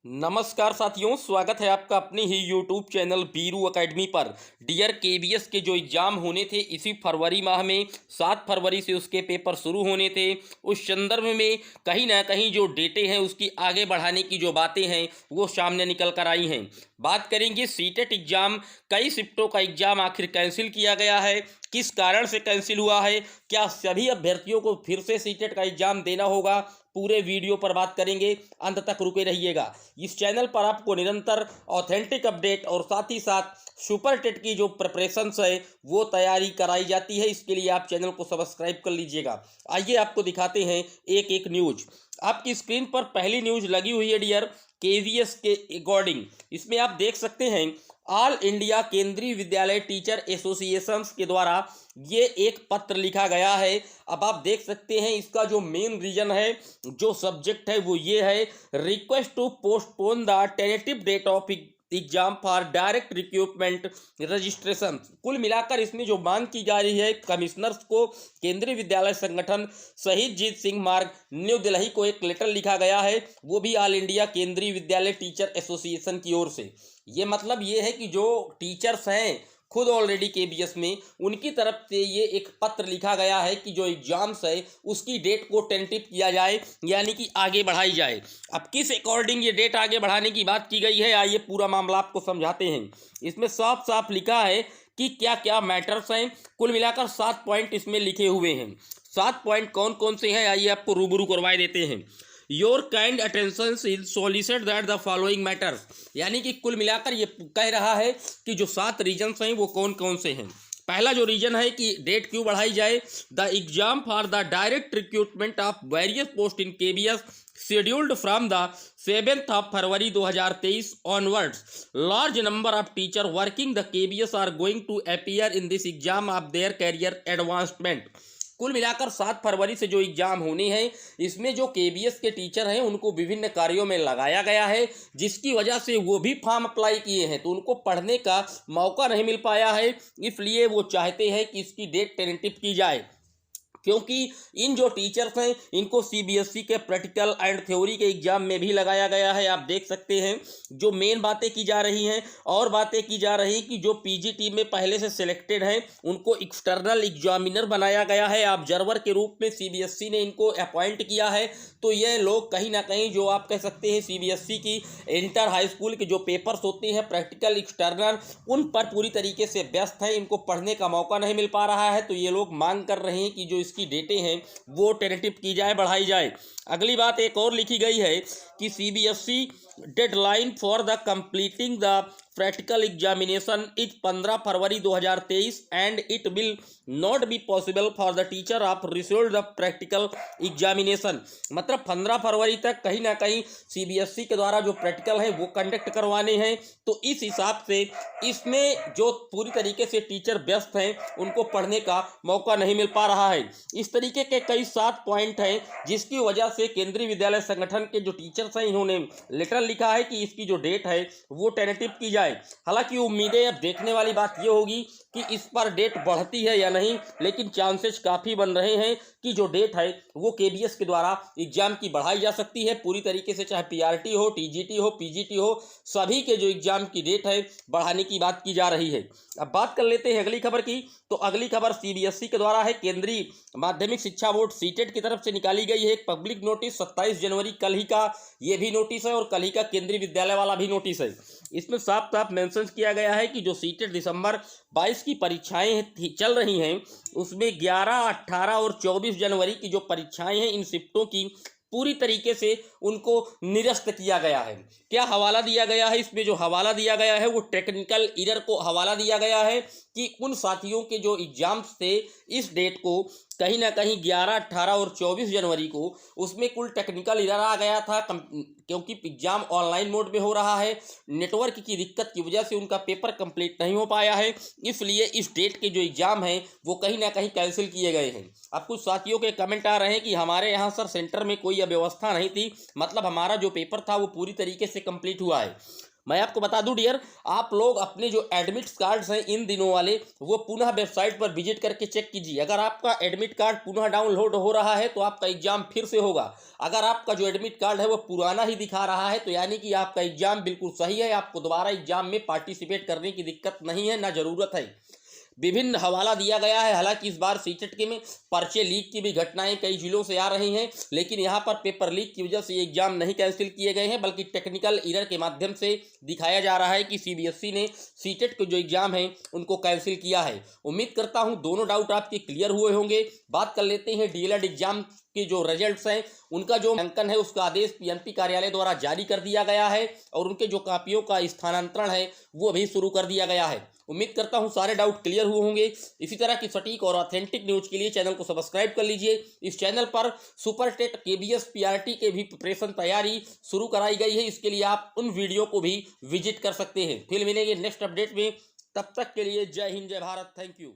नमस्कार साथियों, स्वागत है आपका अपने ही यूट्यूब चैनल बीरू एकेडमी पर। डियर केबीएस के जो एग्ज़ाम होने थे इसी फरवरी माह में 7 फरवरी से उसके पेपर शुरू होने थे। उस संदर्भ में कहीं ना कहीं जो डेटें हैं उसकी आगे बढ़ाने की जो बातें हैं वो सामने निकल कर आई हैं। बात करेंगे सीटेट एग्ज़ाम, कई शिफ्टों का एग्ज़ाम आखिर कैंसिल किया गया है, किस कारण से कैंसिल हुआ है, क्या सभी अभ्यर्थियों को फिर से सीटेट का एग्ज़ाम देना होगा, पूरे वीडियो पर बात करेंगे। अंत तक रुके रहिएगा। इस चैनल पर आपको निरंतर ऑथेंटिक अपडेट और साथ ही साथ सुपर टेट की जो प्रिपरेशंस है वो तैयारी कराई जाती है। इसके लिए आप चैनल को सब्सक्राइब कर लीजिएगा। आइए आपको दिखाते हैं एक एक न्यूज। आपकी स्क्रीन पर पहली न्यूज लगी हुई है डियर केवीएस के अकॉर्डिंग। इसमें आप देख सकते हैं ऑल इंडिया केंद्रीय विद्यालय टीचर एसोसिएशंस के द्वारा ये एक पत्र लिखा गया है। अब आप देख सकते हैं इसका जो मेन रीजन है, जो सब्जेक्ट है वो ये है, request to postpone the tentative date of exam for direct recruitment registration. कुल मिलाकर इसमें जो मांग की जा रही है, कमिश्नर्स को केंद्रीय विद्यालय संगठन शहीद जीत सिंह मार्ग न्यू दिल्ली को एक लेटर लिखा गया है, वो भी ऑल इंडिया केंद्रीय विद्यालय टीचर एसोसिएशन की ओर से। ये मतलब ये है कि जो टीचर्स हैं खुद ऑलरेडी केबीएस में, उनकी तरफ से ये एक पत्र लिखा गया है कि जो एग्जाम्स है उसकी डेट को टेंटेटिव किया जाए, यानी कि आगे बढ़ाई जाए। अब किस अकॉर्डिंग ये डेट आगे बढ़ाने की बात की गई है, आइए पूरा मामला आपको समझाते हैं। इसमें साफ साफ लिखा है कि क्या क्या मैटर्स हैं। कुल मिलाकर 7 पॉइंट इसमें लिखे हुए हैं। 7 पॉइंट कौन कौन से हैं, आइए आपको रूबरू करवाए देते हैं। Your kind attention is solicit that the following matters, यानी कि कुल मिलाकर ये कह रहा है कि जो 7 रीजन्स हैं वो कौन कौन से हैं। पहला जो रीजन है कि डेट क्यों बढ़ाई जाए, the exam for the direct recruitment of various post in KBS scheduled from the 7th of February 2023 onwards. Large number of teachers working the KBS are going to appear in this exam of their career advancement. कुल मिलाकर 7 फरवरी से जो exam होने हैं इसमें जो KBS के teacher हैं उनको विभिन्न कार्यों में लगाया गया है, जिसकी वजह से वो भी फॉर्म अप्लाई किए हैं तो उनको पढ़ने का मौका नहीं मिल पाया है। इसलिए वो चाहते हैं कि इसकी डेट टेंटेटिव की जाए, क्योंकि इन जो टीचर्स हैं इनको सीबीएसई के प्रैक्टिकल एंड थ्योरी के एग्जाम में भी लगाया गया है। आप देख सकते हैं जो मेन बातें की जा रही हैं, और बातें की जा रही कि जो पीजीटी में पहले से सिलेक्टेड हैं उनको एक्सटर्नल एग्जामिनर बनाया गया है, ऑब्जर्वर के रूप में सीबीएसई ने इनको अपॉइंट किया है। तो ये लोग कहीं ना कहीं जो आप कह सकते हैं सीबीएसई की इंटर हाई स्कूल के जो पेपर्स होते हैं प्रैक्टिकल एक्सटर्नल, उन पर पूरी तरीके से व्यस्त हैं, इनको पढ़ने का मौका नहीं मिल पा रहा है। तो ये लोग मांग कर रहे हैं कि जो इसकी डेटें हैं वो टेंटेटिव की जाए, बढ़ाई जाए। अगली बात एक और लिखी गई है कि CBSE deadline for the completing the practical examination is 15 February 2023 and it will not be possible for the teacher of result the practical examination. मतलब 15 फरवरी तक कहीं ना कहीं सीबीएसई के द्वारा जो प्रैक्टिकल है वो कंडक्ट करवाने हैं। तो इस हिसाब से इसमें जो पूरी तरीके से टीचर व्यस्त हैं उनको पढ़ने का मौका नहीं मिल पा रहा है। इस तरीके के कई 7 पॉइंट हैं जिसकी वजह से केंद्रीय विद्यालय संगठन के जो टीचर्स हैं इन्होंने लेटर लिखा है कि इसकी जो डेट है वो टेंटेटिव की जाए। हालांकि उम्मीदें अब देखने वाली बात ये होगी कि इस पर डेट बढ़ती है या नहीं, लेकिन चांसेस काफ़ी बन रहे हैं कि जो डेट है वो केबीएस के द्वारा एग्जाम की बढ़ाई जा सकती है पूरी तरीके से, चाहे पीआरटी हो, टीजीटी हो, पीजीटी हो, सभी के जो एग्जाम की डेट है बढ़ाने की बात की जा रही है। अब बात कर लेते हैं अगली खबर की। तो अगली खबर सीबीएसई के द्वारा है, केंद्रीय माध्यमिक शिक्षा बोर्ड सीटेट की तरफ से निकाली गई है एक पब्लिक नोटिस 27 जनवरी, कल ही का ये भी नोटिस है और कल ही का केंद्रीय विद्यालय वाला भी नोटिस है। इसमें साफ साफ मेंशन किया गया है कि जो सीटेट दिसंबर 22 की परीक्षाएं चल रही हैं उसमें 11, 18 और 24 जनवरी की जो परीक्षाएं हैं इन शिफ्टों की पूरी तरीके से उनको निरस्त किया गया है। क्या हवाला दिया गया है, इसमें जो हवाला दिया गया है वो टेक्निकल एरर को हवाला दिया गया है कि उन साथियों के जो एग्जाम्स थे इस डेट को कहीं ना कहीं 11, 18 और 24 जनवरी को उसमें कुल टेक्निकल एरर आ गया था, क्योंकि एग्जाम ऑनलाइन मोड में हो रहा है, नेटवर्क की दिक्कत की वजह से उनका पेपर कंप्लीट नहीं हो पाया है, इसलिए इस डेट के जो एग्जाम हैं वो कहीं ना कहीं कैंसिल किए गए हैं। अब कुछ साथियों के कमेंट आ रहे हैं कि हमारे यहाँ सर सेंटर में कोई व्यवस्था नहीं थी, मतलब हमारा जो पेपर था वो पूरी तरीके से कंप्लीट हुआ है। मैं आपको बता दूं डियर, आप लोग अपने जो एडमिट कार्ड्स हैं इन दिनों वाले वो पुनः वेबसाइट पर विजिट करके चेक कीजिए। अगर आपका एडमिट कार्ड पुनः डाउनलोड हो रहा है तो आपका एग्जाम फिर से होगा। अगर आपका जो एडमिट कार्ड है वो पुराना ही दिखा रहा है तो यानी कि आपका एग्जाम बिल्कुल सही है, आपको दोबारा एग्जाम में पार्टिसिपेट करने की दिक्कत नहीं है, ना ज़रूरत है। विभिन्न हवाला दिया गया है। हालांकि इस बार सीटेट के में पर्चे लीक की भी घटनाएं कई जिलों से आ रही हैं, लेकिन यहां पर पेपर लीक की वजह से ये एग्जाम नहीं कैंसिल किए गए हैं, बल्कि टेक्निकल एरर के माध्यम से दिखाया जा रहा है कि सीबीएसई ने सीटेट के जो एग्जाम हैं उनको कैंसिल किया है। उम्मीद करता हूं दोनों डाउट आपके क्लियर हुए होंगे। बात कर लेते हैं डीएलएड एग्जाम के जो रिजल्ट्स हैं उनका जो अंकन है उसका आदेश पीएनपी कार्यालय द्वारा जारी कर दिया गया है और उनके जो कॉपियों का स्थानांतरण है वो भी शुरू कर दिया गया है। उम्मीद करता हूं सारे डाउट क्लियर हुए होंगे। इसी तरह की सटीक और ऑथेंटिक न्यूज के लिए चैनल को सब्सक्राइब कर लीजिए। इस चैनल पर सुपर टेट केबीएस पीआरटी के भी प्रिपरेशन तैयारी शुरू कराई गई है, इसके लिए आप उन वीडियो को भी विजिट कर सकते हैं। फिर मिलेंगे नेक्स्ट अपडेट में, तब तक के लिए जय हिंद जय भारत, थैंक यू।